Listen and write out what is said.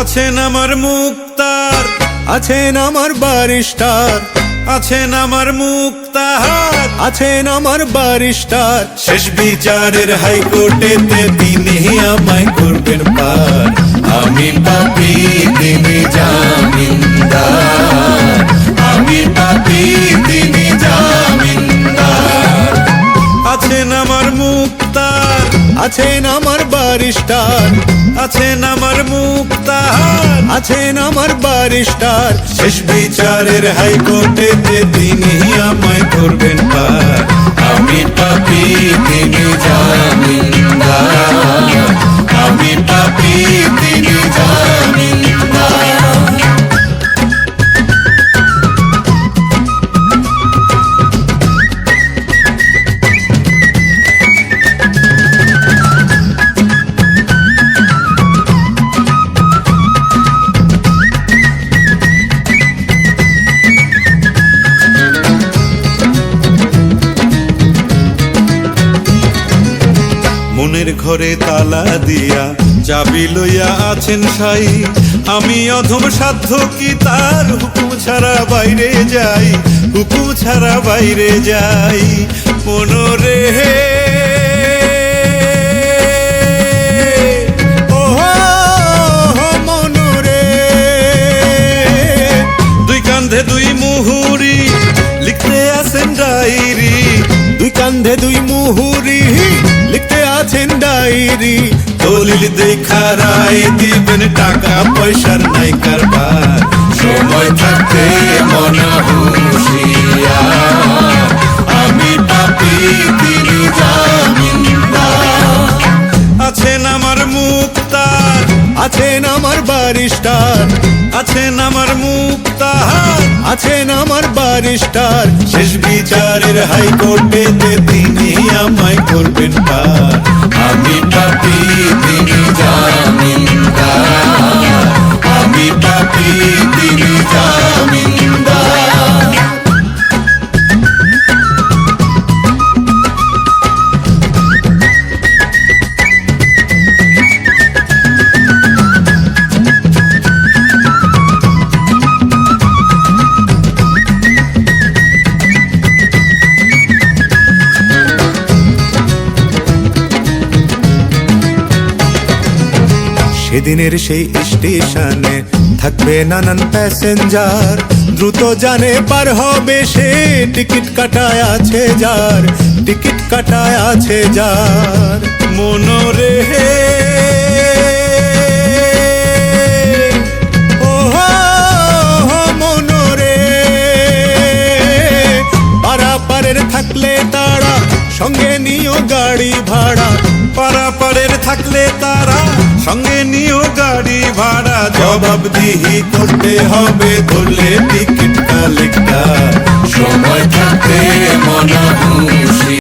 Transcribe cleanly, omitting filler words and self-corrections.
আছেন আমার মুক্তার, আছেন আমার বারিস্টার, আছেন আমার মুক্তার, আছেন আমার বারিস্টার। শেষ বিচারের হাইকোর্টেতে তিনি আমায় করবেন পার। আমি পাপী তিনি জামিনদার, আমি পাপী তিনি জামিনদার। আছেন আমার মুক্তার, আছেন আমার বারিস্টার, আছেন আমার মুক্তার, আছেন আমার বারিস্টার। শেষ বিচারের হাইকোর্টেতে তিনি আমায় করবেন পার। আমি পাপী তিনি জামিনদার, আমি পাপী তিনি জামিনদার। মনের ঘরে তালা দিয়া চাবি লইয়া আছেন সাই। আমি অধম সাধ্য কি তার হুকুম ছাড়া বাইরে যাই, হুকুম ছাড়া বাইরে যাই। মনরে ও মনরে, দুই কান্ধে দুই মুহুরি লিখতে আছেন ডায়েরি, দুই কান্ধে দুই মুহুরি লিখতে আছেন ডায়েরি। দলিল দেখা রায় দিবেন, টাকা পয়সার নাই কারবার। সময় থাকতে মন হুঁশিয়ার, আমি পাপী তিনি জামিনদার। আছেন আমার মুক্তার, আছেন আমার বারিস্টার, আছেন আমার মুক্তার, আছেন আমার বারিস্টার। শেষ বিচারের হাইকোর্টেতে তিনি আমায় করবেন পার। আমি পাপী তিনি জামিনদার, আমি পাপী তিনি জামিনদার। সেদিনের সেই স্টেশনে থাকবে নানান প্যাসেঞ্জার, দ্রুত জানে পার হবে সে, টিকিট কাটায় আছে যার, টিকিট কাটায় আছে যার। মনরে ও মনরে, পারাপারের থাকলে তারা সঙ্গে নিও গাড়ি ভাড়া, পারাপারের থাকলে তারা সঙ্গে নিও গাড়ি ভাড়া। জবাবদিহি করতে হবে ধরলে টিকিট কালেক্টর। সময় থাকতে মন